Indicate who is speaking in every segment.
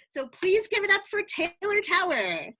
Speaker 1: So please give it up for Taylor Tower.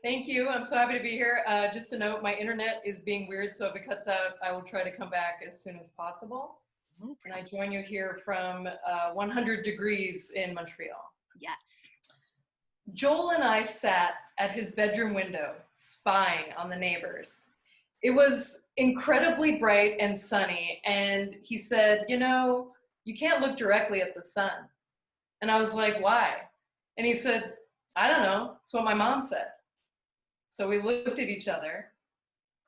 Speaker 2: Thank you. I'm so happy to be here. Just a note, my internet is being weird, so if it cuts out, I will try to come back as soon as possible. And I join you here from 100 degrees in Montreal.
Speaker 1: Yes.
Speaker 2: Joel and I sat at his bedroom window, spying on the neighbors. It was incredibly bright and sunny, and he said, you know, you can't look directly at the sun. And I was like, why? And he said, I don't know. It's what my mom said. So we looked at each other,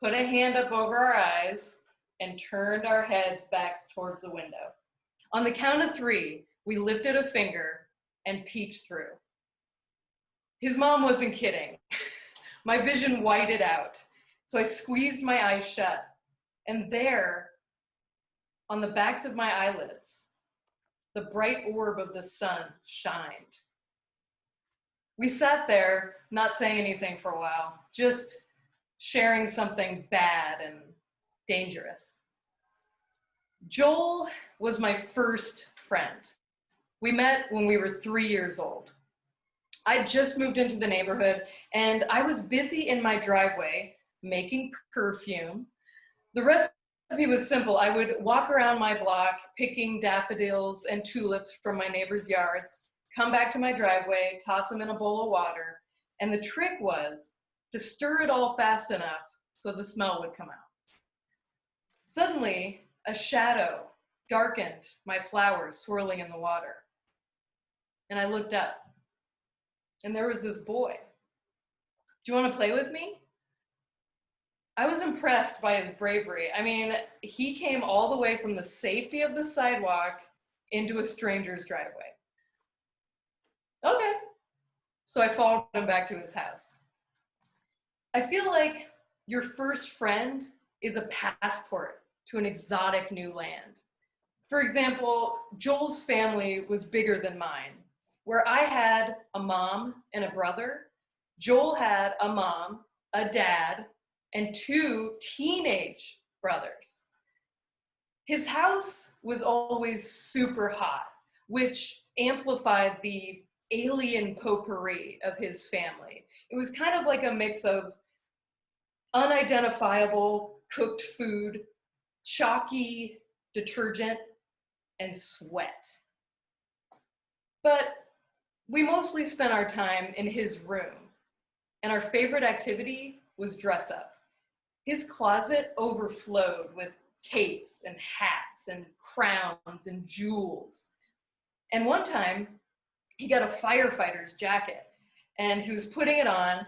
Speaker 2: put a hand up over our eyes, and turned our heads back towards the window. On the count of 3, we lifted a finger and peeked through. His mom wasn't kidding. My vision whited out. So I squeezed my eyes shut, and there, on the backs of my eyelids, the bright orb of the sun shined. We sat there, not saying anything for a while, just sharing something bad and dangerous. Joel was my first friend. We met when we were 3 years old. I just moved into the neighborhood, and I was busy in my driveway making perfume. The recipe was simple. I would walk around my block picking daffodils and tulips from my neighbors' yards, come back to my driveway, toss them in a bowl of water, and the trick was to stir it all fast enough so the smell would come out. Suddenly, a shadow darkened my flowers swirling in the water. And I looked up, and there was this boy. Do you want to play with me? I was impressed by his bravery. I mean, he came all the way from the safety of the sidewalk into a stranger's driveway. Okay. So I followed him back to his house. I feel like your first friend is a passport to an exotic new land. For example, Joel's family was bigger than mine. Where I had a mom and a brother, Joel had a mom, a dad, and 2 teenage brothers. His house was always super hot, which amplified the alien potpourri of his family. It was kind of like a mix of unidentifiable cooked food, chalky detergent, and sweat. But we mostly spent our time in his room, and our favorite activity was dress up. His closet overflowed with capes and hats and crowns and jewels. And one time, he got a firefighter's jacket, and he was putting it on,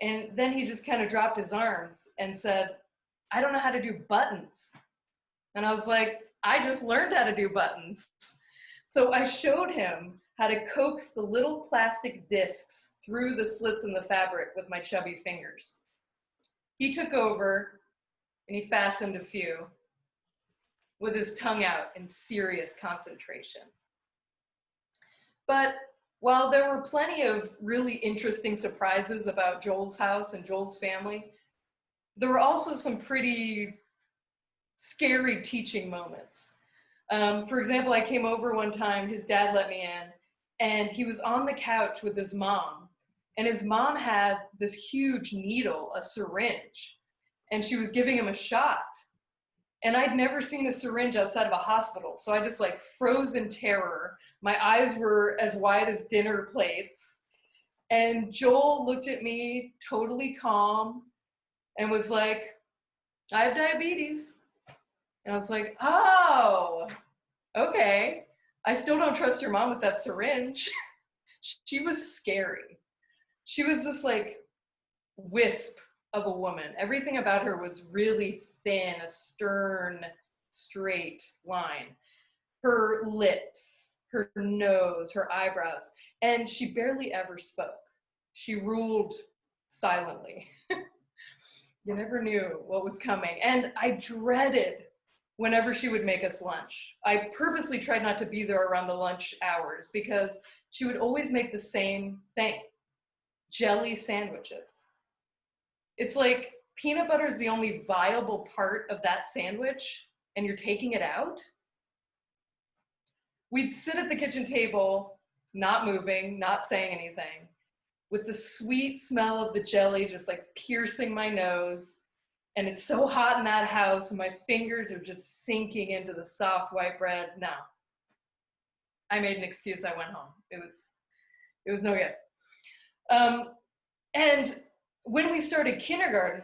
Speaker 2: and then he just kind of dropped his arms and said, I don't know how to do buttons. And I was like, I just learned how to do buttons. So I showed him how to coax the little plastic discs through the slits in the fabric with my chubby fingers. He took over and he fastened a few with his tongue out in serious concentration. But while there were plenty of really interesting surprises about Joel's house and Joel's family, there were also some pretty scary teaching moments. For example, I came over one time, his dad let me in, and he was on the couch with his mom, and his mom had this huge needle, a syringe, and she was giving him a shot. And I'd never seen a syringe outside of a hospital, so I just like froze in terror. My eyes were as wide as dinner plates. And Joel looked at me totally calm and was like, I have diabetes. And I was like, oh, okay. I still don't trust your mom with that syringe. She was scary. She was this like wisp of a woman. Everything about her was really thin, a stern, straight line. Her lips, her nose, her eyebrows, and she barely ever spoke. She ruled silently. You never knew what was coming. And I dreaded whenever she would make us lunch. I purposely tried not to be there around the lunch hours because she would always make the same thing, jelly sandwiches. It's like peanut butter is the only viable part of that sandwich and you're taking it out. We'd sit at the kitchen table not moving, not saying anything, with the sweet smell of the jelly just like piercing my nose. And it's so hot in that house, and my fingers are just sinking into the soft white bread. No. I made an excuse, I went home. It was no good. And when we started kindergarten,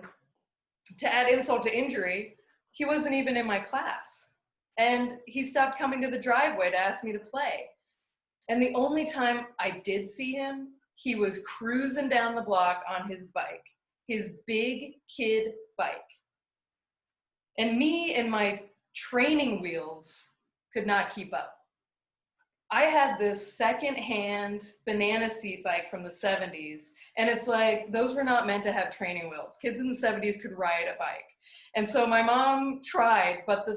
Speaker 2: to add insult to injury, he wasn't even in my class. And he stopped coming to the driveway to ask me to play. And the only time I did see him, he was cruising down the block on his bike, his big kid bike. And me and my training wheels could not keep up. I had this secondhand banana seat bike from the 70s, and it's like, those were not meant to have training wheels. Kids in the 70s could ride a bike. And so my mom tried, but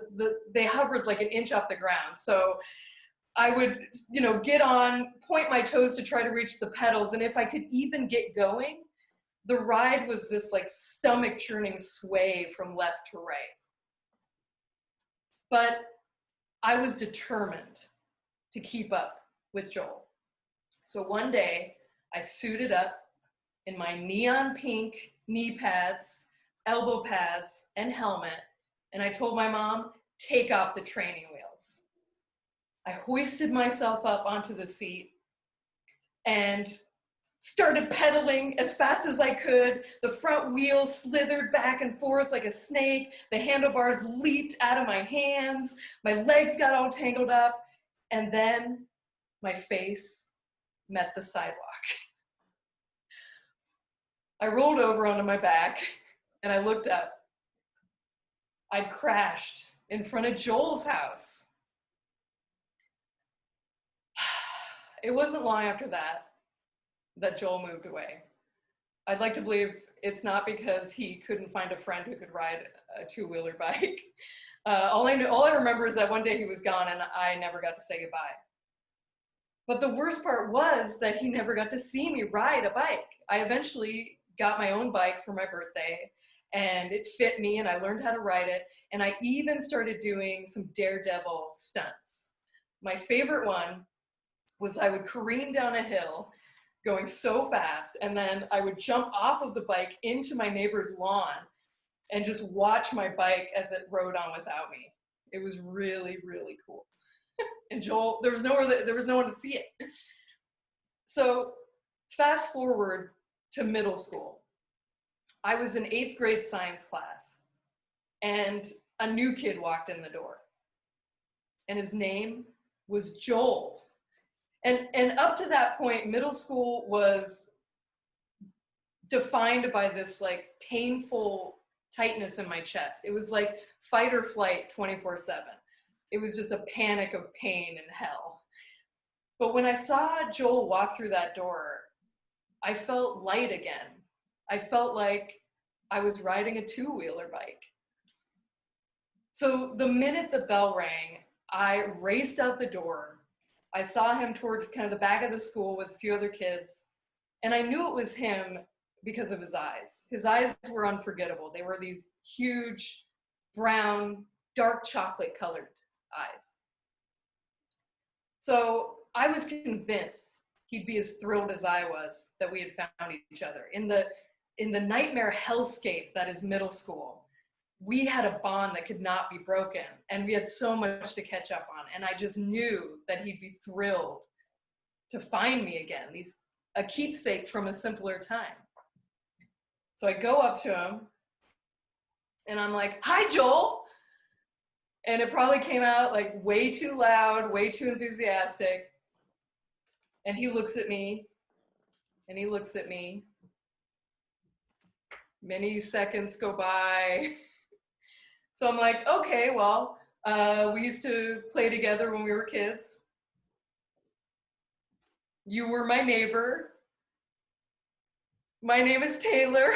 Speaker 2: they hovered like an inch off the ground. So I would, get on, point my toes to try to reach the pedals, and if I could even get going, the ride was this like stomach churning sway from left to right. But I was determined to keep up with Joel. So one day I suited up in my neon pink knee pads, elbow pads, and helmet, and I told my mom, take off the training wheels. I hoisted myself up onto the seat and started pedaling as fast as I could. The front wheel slithered back and forth like a snake. The handlebars leaped out of my hands. My legs got all tangled up. And then my face met the sidewalk. I rolled over onto my back and I looked up. I'd crashed in front of Joel's house. It wasn't long after that Joel moved away. I'd like to believe it's not because he couldn't find a friend who could ride a two-wheeler bike. All I remember is that one day he was gone and I never got to say goodbye. But the worst part was that he never got to see me ride a bike. I eventually got my own bike for my birthday, and it fit me, and I learned how to ride it, and I even started doing some daredevil stunts. My favorite one was I would careen down a hill going so fast, and then I would jump off of the bike into my neighbor's lawn and just watch my bike as it rode on without me. It was really, really cool. And Joel, there was no one to see it. So fast forward to middle school. I was in 8th grade science class, and a new kid walked in the door. And his name was Joel. And up to that point, middle school was defined by this like painful tightness in my chest. It was like fight or flight 24/7. It was just a panic of pain and hell. But when I saw Joel walk through that door, I felt light again. I felt like I was riding a two-wheeler bike. So the minute the bell rang, I raced out the door. I saw him towards kind of the back of the school with a few other kids, and I knew it was him because of his eyes. His eyes were unforgettable. They were these huge, brown, dark chocolate colored eyes. So I was convinced he'd be as thrilled as I was that we had found each other. In the nightmare hellscape that is middle school, we had a bond that could not be broken, and we had so much to catch up on, and I just knew that he'd be thrilled to find me again, a keepsake from a simpler time. So I go up to him, and I'm like, "Hi, Joel." And it probably came out like way too loud, way too enthusiastic. And he looks at me, and he looks at me. Many seconds go by. So I'm like, okay, well, we used to play together when we were kids. You were my neighbor. My name is Taylor.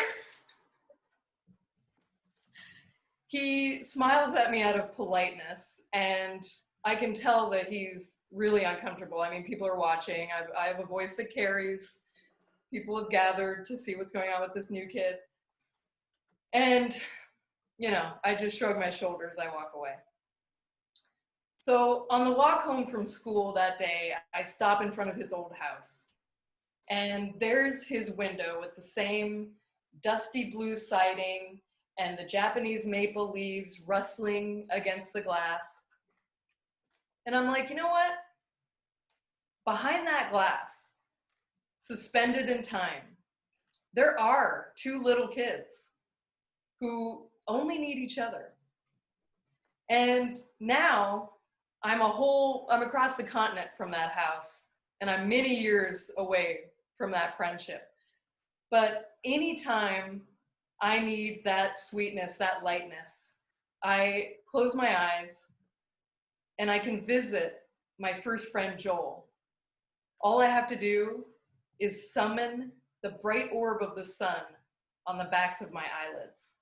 Speaker 2: He smiles at me out of politeness, and I can tell that he's really uncomfortable. I mean, people are watching. I have a voice that carries. People have gathered to see what's going on with this new kid. And, I just shrug my shoulders. I walk away. So on the walk home from school that day, I stop in front of his old house. And there's his window with the same dusty blue siding and the Japanese maple leaves rustling against the glass. And I'm like, you know what? Behind that glass, suspended in time, there are two little kids who only need each other. And now I'm across the continent from that house, and I'm many years away from that friendship. But anytime I need that sweetness, that lightness, I close my eyes and I can visit my first friend, Joel. All I have to do is summon the bright orb of the sun on the backs of my eyelids.